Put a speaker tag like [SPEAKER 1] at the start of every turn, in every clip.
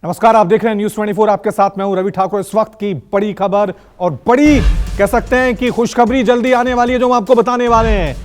[SPEAKER 1] नमस्कार, आप देख रहे हैं न्यूज 24। आपके साथ मैं हूं रवि ठाकुर। इस वक्त की बड़ी खबर और बड़ी कह सकते हैं कि खुशखबरी जल्दी आने वाली है जो हम आपको बताने वाले हैं।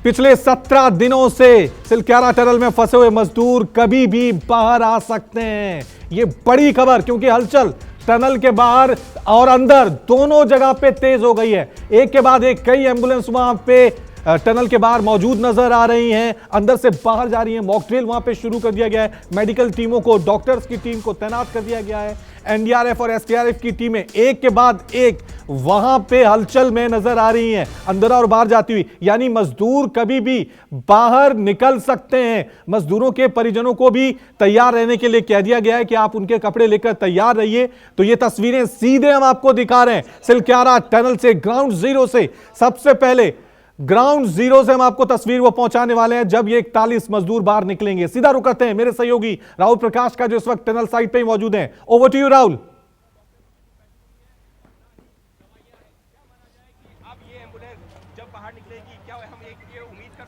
[SPEAKER 1] पिछले 17 दिनों से सिलक्यारा टनल में फंसे हुए मजदूर कभी भी बाहर आ सकते हैं। ये बड़ी खबर, क्योंकि हलचल टनल के बाहर और अंदर दोनों जगह पे तेज हो गई है। एक के बाद एक कई एम्बुलेंस वहां पे टनल के बाहर मौजूद नजर आ रही हैं, अंदर से बाहर जा रही हैं। मॉक ड्रिल वहां पे शुरू कर दिया गया है। मेडिकल टीमों को, डॉक्टर्स की टीम को तैनात कर दिया गया है। एनडीआरएफ और एसडीआरएफ की टीमें एक के बाद एक वहां पे हलचल में नजर आ रही हैं, अंदर और बाहर जाती हुई। यानी मजदूर कभी भी बाहर निकल सकते हैं। मजदूरों के परिजनों को भी तैयार रहने के लिए कह दिया गया है कि आप उनके कपड़े लेकर तैयार रहिए। तो ये तस्वीरें सीधे हम आपको दिखा रहे हैं सिलक्यारा टनल से, ग्राउंड जीरो से। सबसे पहले ग्राउंड जीरो से हम आपको तस्वीर वो पहुंचाने वाले हैं जब ये 41 मजदूर बाहर निकलेंगे। सीधा रुक करते हैं मेरे सहयोगी राहुल प्रकाश का, जो इस वक्त टनल साइड पे ही मौजूद हैं। Over to you Rahul.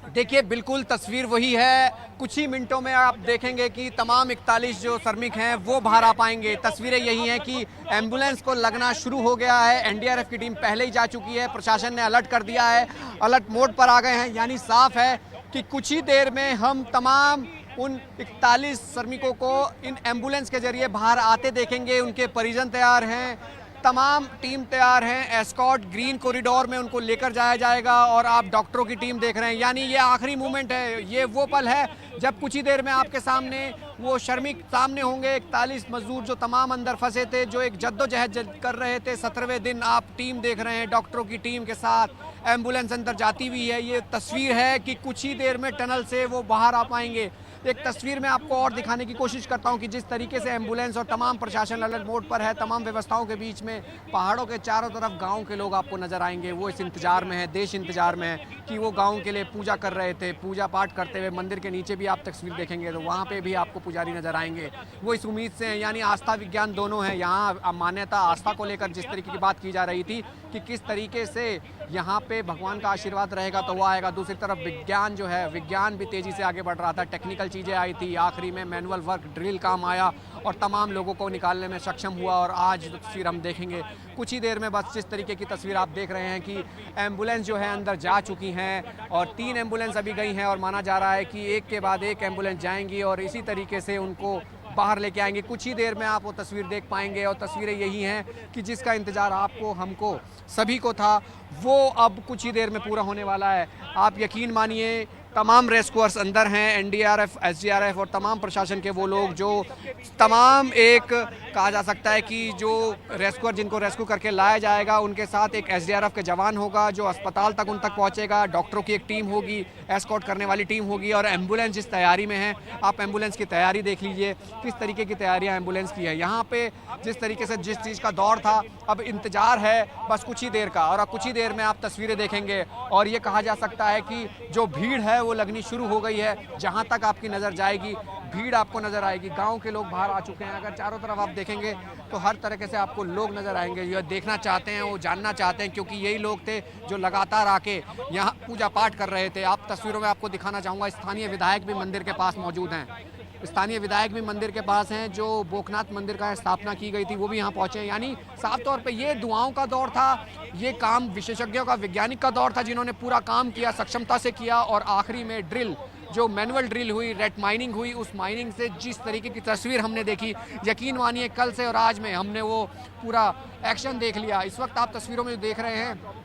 [SPEAKER 2] देखिए, बिल्कुल तस्वीर वही है। कुछ ही मिनटों में आप देखेंगे कि तमाम 41 जो श्रमिक हैं वो बाहर आ पाएंगे। तस्वीरें यही हैं कि एम्बुलेंस को लगना शुरू हो गया है। एनडीआरएफ की टीम पहले ही जा चुकी है। प्रशासन ने अलर्ट कर दिया है, अलर्ट मोड पर आ गए हैं। यानी साफ है कि कुछ ही देर में हम तमाम उन 41 श्रमिकों को इन एम्बुलेंस के जरिए बाहर आते देखेंगे। उनके परिजन तैयार हैं, तमाम टीम तैयार हैं। एस्कॉर्ट ग्रीन कॉरिडोर में उनको लेकर जाया जाएगा और आप डॉक्टरों की टीम देख रहे हैं। यानी ये आखिरी मोमेंट है, ये वो पल है जब कुछ ही देर में आपके सामने वो श्रमिक सामने होंगे। 41 मजदूर जो तमाम अंदर फंसे थे, जो एक जद्दोजहद कर रहे थे। 17वें दिन आप टीम देख रहे हैं, डॉक्टरों की टीम के साथ एम्बुलेंस अंदर जाती हुई है। ये तस्वीर है कि कुछ ही देर में टनल से वो बाहर आ पाएंगे। एक तस्वीर में आपको और दिखाने की कोशिश करता हूं कि जिस तरीके से एम्बुलेंस और तमाम प्रशासन अलर्ट मोड पर है। तमाम व्यवस्थाओं के बीच में पहाड़ों के चारों तरफ गांव के लोग आपको नजर आएंगे। वो इस इंतजार में है, देश इंतजार में है कि वो गांव के लिए पूजा कर रहे थे। पूजा पाठ करते हुए मंदिर के नीचे भी आप तस्वीर देखेंगे तो वहाँ पे भी आपको पुजारी नजर आएंगे। वो इस उम्मीद से हैं, यानी आस्था विज्ञान दोनों है। यहाँ मान्यता आस्था को लेकर जिस तरीके की बात की जा रही थी कि किस तरीके से यहाँ पे भगवान का आशीर्वाद रहेगा तो वो आएगा। दूसरी तरफ विज्ञान जो है, विज्ञान भी तेजी से आगे बढ़ रहा था। टेक्निकल चीज़ें आई थी, आखिरी में मैनुअल वर्क ड्रिल काम आया और तमाम लोगों को निकालने में सक्षम हुआ। और आज तस्वीर हम देखेंगे कुछ ही देर में। बस जिस तरीके की तस्वीर आप देख रहे हैं कि एम्बुलेंस जो है अंदर जा चुकी हैं और 3 एम्बुलेंस अभी गई हैं और माना जा रहा है कि एक के बाद एक एम्बुलेंस जाएंगी और इसी तरीके से उनको बाहर लेके आएंगे। कुछ ही देर में आप वो तस्वीर देख पाएंगे और तस्वीरें यही हैं कि जिसका इंतज़ार आपको, हमको, सभी को था, वो अब कुछ ही देर में पूरा होने वाला है। आप यकीन मानिए, तमाम रेस्क्यूअर्स अंदर हैं, एनडीआरएफ, एसडीआरएफ और तमाम प्रशासन के वो लोग जो तमाम एक कहा जा सकता है कि जो रेस्क्यूअर जिनको रेस्क्यू करके लाया जाएगा उनके साथ एक एसडीआरएफ के जवान होगा जो अस्पताल तक उन तक पहुंचेगा। डॉक्टरों की एक टीम होगी, एस्कॉर्ट करने वाली टीम होगी और एम्बुलेंस जिस तैयारी में है, आप एम्बुलेंस की तैयारी देख लीजिए किस तरीके की तैयारियाँ एम्बुलेंस की है। यहाँ पे जिस तरीके से जिस चीज़ का दौर था, अब इंतजार है बस कुछ ही देर का। और अब कुछ ही देर में आप तस्वीरें देखेंगे और ये कहा जा सकता है कि जो भीड़ है वो लगनी शुरू हो गई है। जहां तक आपकी नज़र जाएगी भीड़ आपको नज़र आएगी। गांव के लोग बाहर आ चुके हैं। अगर चारों तरफ आप देखेंगे तो हर तरीके से आपको लोग नज़र आएंगे। ये देखना चाहते हैं, वो जानना चाहते हैं, क्योंकि यही लोग थे जो लगातार आके यहाँ पूजा पाठ कर रहे थे। आप तस्वीरों में आपको दिखाना चाहूँगा, स्थानीय विधायक भी मंदिर के पास मौजूद हैं। स्थानीय विधायक भी मंदिर के पास हैं। जो बोकनाथ मंदिर का स्थापना की गई थी वो भी यहाँ पहुँचे हैं। यानी साफ तौर पे ये दुआओं का दौर था, ये काम विशेषज्ञों का, वैज्ञानिक का दौर था जिन्होंने पूरा काम किया, सक्षमता से किया। और आखिरी में ड्रिल, जो मैनुअल ड्रिल हुई, रेट माइनिंग हुई, उस माइनिंग से जिस तरीके की तस्वीर हमने देखी, यकीन मानिए कल से और आज में हमने वो पूरा एक्शन देख लिया। इस वक्त आप तस्वीरों में देख रहे हैं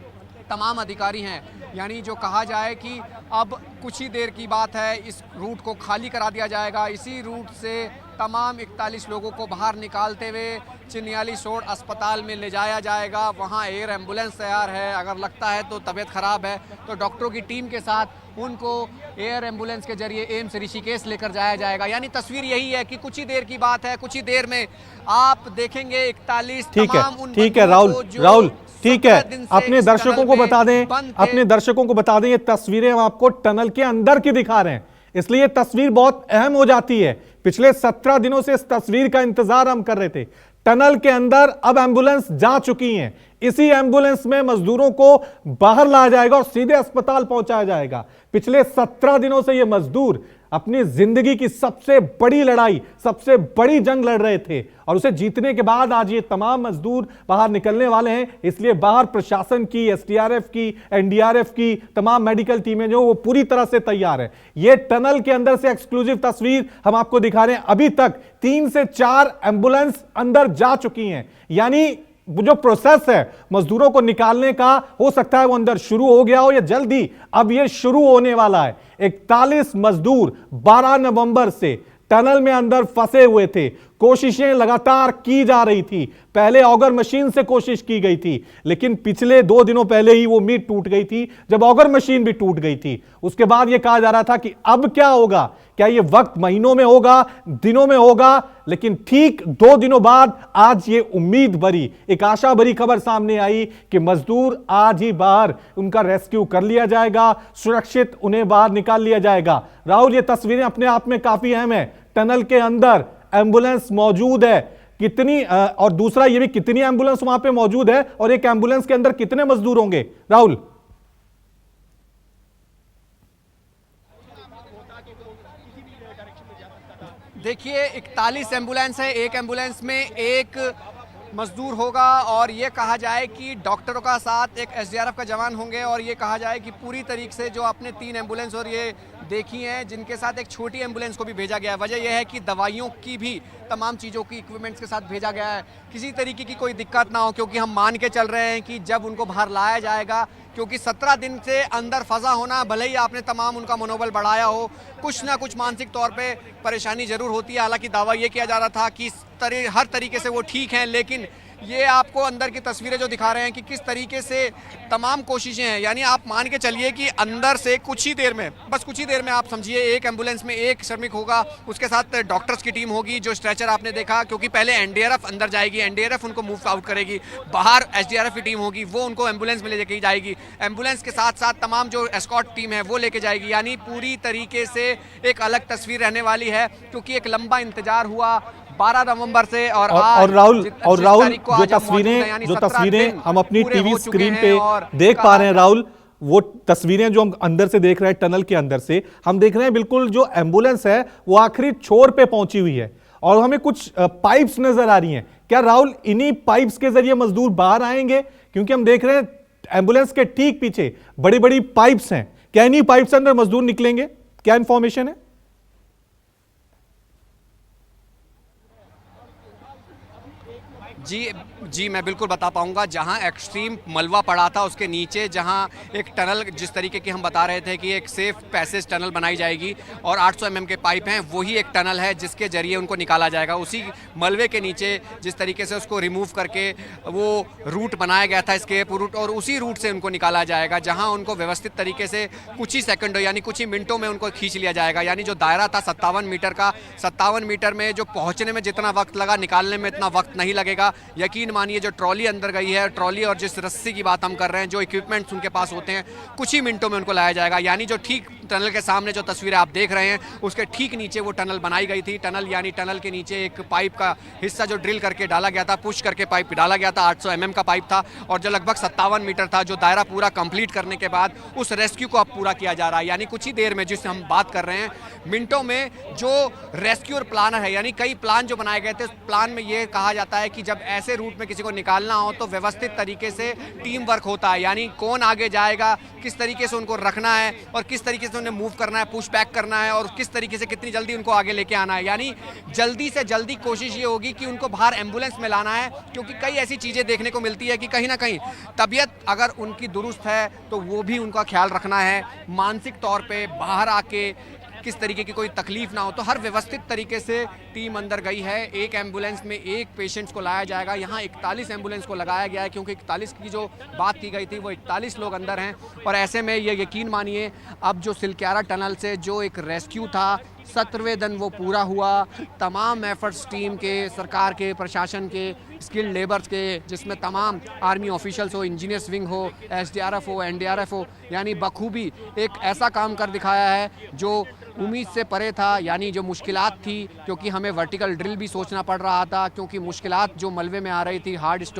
[SPEAKER 2] तमाम अधिकारी हैं। यानी जो कहा जाए कि अब कुछ ही देर की बात है, इस रूट को खाली करा दिया जाएगा। इसी रूट से तमाम 41 लोगों को बाहर निकालते हुए चिन्याली सोड अस्पताल में ले जाया जाएगा। वहाँ एयर एम्बुलेंस तैयार है। अगर लगता है तो तबीयत ख़राब है तो डॉक्टरों की टीम के साथ उनको एयर एम्बुलेंस के जरिए एम्स ऋषिकेश लेकर जाया जाएगा। यानी तस्वीर यही है कि कुछ ही देर की बात है, कुछ ही देर में आप देखेंगे 41 तमाम।
[SPEAKER 1] ठीक है राहुल, ठीक है, अपने दर्शकों को बता दें, अपने दर्शकों को बता दें ये तस्वीरें हम आपको टनल के अंदर की दिखा रहे हैं, इसलिए तस्वीर बहुत अहम हो जाती है। पिछले 17 दिनों से इस तस्वीर का इंतजार हम कर रहे थे। टनल के अंदर अब एम्बुलेंस जा चुकी हैं। इसी एम्बुलेंस में मजदूरों को बाहर लाया जाएगा और सीधे अस्पताल पहुंचाया जाएगा। पिछले 17 दिनों से ये मजदूर अपनी जिंदगी की सबसे बड़ी लड़ाई, सबसे बड़ी जंग लड़ रहे थे और उसे जीतने के बाद आज ये तमाम मजदूर बाहर निकलने वाले हैं। इसलिए बाहर प्रशासन की, एसडीआरएफ की, एनडीआरएफ की तमाम मेडिकल टीमें जो वो पूरी तरह से तैयार है। ये टनल के अंदर से एक्सक्लूसिव तस्वीर हम आपको दिखा रहे हैं। अभी तक 3 से 4 एम्बुलेंस अंदर जा चुकी हैं, यानी जो प्रोसेस है मजदूरों को निकालने का, हो सकता है वो अंदर शुरू हो गया हो या जल्दी अब ये शुरू होने वाला है। 41 मजदूर 12 नवंबर से टनल में अंदर फंसे हुए थे। कोशिशें लगातार की जा रही थी। पहले ऑगर मशीन से कोशिश की गई थी, लेकिन पिछले 2 दिनों पहले ही वो उम्मीद टूट गई थी जब ऑगर मशीन भी टूट गई थी। उसके बाद यह कहा जा रहा था कि अब क्या होगा, क्या यह वक्त महीनों में होगा, दिनों में होगा। लेकिन ठीक 2 दिनों बाद आज ये उम्मीद भरी, एक आशा भरी खबर सामने आई कि मजदूर आज ही बाहर, उनका रेस्क्यू कर लिया जाएगा, सुरक्षित उन्हें बाहर निकाल लिया जाएगा। राहुल, ये तस्वीरें अपने आप में काफी अहम है। टनल के अंदर एम्बुलेंस मौजूद है कितनी, और दूसरा ये भी कितनी एम्बुलेंस वहां पे मौजूद है और एक एम्बुलेंस के अंदर कितने मजदूर होंगे राहुल?
[SPEAKER 2] देखिए 41 एम्बुलेंस है, एक एम्बुलेंस में एक मजदूर होगा और ये कहा जाए कि डॉक्टरों का साथ एक एसडीआरएफ का जवान होंगे और ये कहा जाए कि पूरी तरीके से जो आपने 3 एम्बुलेंस और ये देखी हैं जिनके साथ एक छोटी एम्बुलेंस को भी भेजा गया है। वजह यह है कि दवाइयों की भी तमाम चीज़ों की इक्विपमेंट्स के साथ भेजा गया है, किसी तरीके की कोई दिक्कत ना हो, क्योंकि हम मान के चल रहे हैं कि जब उनको बाहर लाया जाएगा, क्योंकि 17 दिन से अंदर फंसा होना, भले ही आपने तमाम उनका मनोबल बढ़ाया हो, कुछ ना कुछ मानसिक तौर पे परेशानी जरूर होती है। हालांकि दावा ये किया जा रहा था कि हर तरीके से वो ठीक हैं, लेकिन ये आपको अंदर की तस्वीरें जो दिखा रहे हैं कि किस तरीके से तमाम कोशिशें हैं। यानी आप मान के चलिए कि अंदर से कुछ ही देर में, बस कुछ ही देर में आप समझिए एक एम्बुलेंस में एक श्रमिक होगा, उसके साथ डॉक्टर्स की टीम होगी, जो स्ट्रेचर आपने देखा, क्योंकि पहले एनडीआरएफ अंदर जाएगी, एनडीआरएफ उनको मूव आउट करेगी, बाहर एसडीआरएफ की टीम होगी, वो उनको एम्बुलेंस में लेके जाएगी, एम्बुलेंस के साथ साथ तमाम जो एस्कॉर्ट टीम है वो लेके जाएगी। यानी पूरी तरीके से एक अलग तस्वीर रहने वाली है, क्योंकि एक लंबा इंतजार हुआ 12 नवंबर से और
[SPEAKER 1] राहुल जो तस्वीरें हम अपनी टीवी स्क्रीन पे देख पा रहे हैं राहुल, वो तस्वीरें जो हम अंदर से देख रहे हैं, टनल के अंदर से हम देख रहे हैं, बिल्कुल जो एम्बुलेंस है वो आखिरी छोर पे पहुंची हुई है और हमें कुछ पाइप्स नजर आ रही हैं। क्या राहुल इन्हीं पाइप्स के जरिए मजदूर बाहर आएंगे? क्योंकि हम देख रहे हैं एम्बुलेंस के ठीक पीछे बड़ी बड़ी पाइप्स हैं। क्या इन्हीं पाइप से अंदर मजदूर निकलेंगे? क्या इंफॉर्मेशन है?
[SPEAKER 2] जी मैं बिल्कुल बता पाऊंगा। जहां एक्सट्रीम मलबा पड़ा था उसके नीचे जहां एक टनल, जिस तरीके की हम बता रहे थे कि एक सेफ पैसेज टनल बनाई जाएगी और 800 mm के पाइप हैं, वही एक टनल है जिसके जरिए उनको निकाला जाएगा। उसी मलबे के नीचे जिस तरीके से उसको रिमूव करके वो रूट बनाया गया था, स्केप रूट, और उसी रूट से उनको निकाला जाएगा, जहाँ उनको व्यवस्थित तरीके से कुछ ही सेकंडों यानी कुछ ही मिनटों में उनको खींच लिया जाएगा। यानी जो दायरा था 57 मीटर का, 57 मीटर में जो पहुँचने में जितना वक्त लगा, निकालने में इतना वक्त नहीं लगेगा। यकीन मानिए जो ट्रॉली अंदर गई है, ट्रॉली और जिस रस्सी की बात हम कर रहे हैं, जो इक्विपमेंट्स उनके पास होते हैं, कुछ ही मिनटों में उनको लाया जाएगा। यानी जो ठीक टनल के सामने जो तस्वीरें आप देख रहे हैं उसके ठीक नीचे वो टनल बनाई गई थी। टनल यानी टनल के नीचे एक पाइप का हिस्सा जो ड्रिल करके डाला गया था, पुश करके पाइप डाला गया था, 800 mm का पाइप था और जो लगभग 57 मीटर था, जो दायरा पूरा कंप्लीट करने के बाद उस रेस्क्यू को अब पूरा किया जा रहा है। यानी कुछ ही देर में, जिससे हम बात कर रहे हैं मिनटों में, जो रेस्क्यूअर प्लानर है, यानी कई प्लान जो बनाए गए थे, उस प्लान में ये कहा जाता है कि जब ऐसे रूट में किसी को निकालना हो तो व्यवस्थित तरीके से टीम वर्क होता है। यानी कौन आगे जाएगा, किस तरीके से उनको रखना है और किस तरीके से उन्हें मूव करना है, पुश बैक करना है और किस तरीके से कितनी जल्दी उनको आगे लेके आना है। यानी जल्दी से जल्दी कोशिश ये होगी कि उनको बाहर एम्बुलेंस में लाना है, क्योंकि कई ऐसी चीज़ें देखने को मिलती है कि कहीं ना कहीं तबीयत अगर उनकी दुरुस्त है तो वो भी उनका ख्याल रखना है। मानसिक तौर पे बाहर आके किस तरीके की कोई तकलीफ ना हो, तो हर व्यवस्थित तरीके से टीम अंदर गई है। एक एम्बुलेंस में एक पेशेंट्स को लाया जाएगा। यहाँ 41 एम्बुलेंस को लगाया गया है, क्योंकि 41 की जो बात की गई थी वो 41 लोग अंदर हैं। और ऐसे में ये यकीन मानिए, अब जो सिलक्यारा टनल से जो एक रेस्क्यू था 17वें दिन वो पूरा हुआ। तमाम एफर्ट्स टीम के, सरकार के, प्रशासन के, स्किल्ड लेबर्स के, जिसमें तमाम आर्मी ऑफिशियल्स हो, इंजीनियर्स विंग हो, एसडीआरएफ हो, एनडीआरएफ हो, यानी बखूबी एक ऐसा काम कर दिखाया है जो उम्मीद से परे था। यानी जो मुश्किलात थी, क्योंकि हमें वर्टिकल ड्रिल भी सोचना पड़ रहा था, क्योंकि मुश्किलात जो मलबे में आ रही थी, हार्ड स्टोन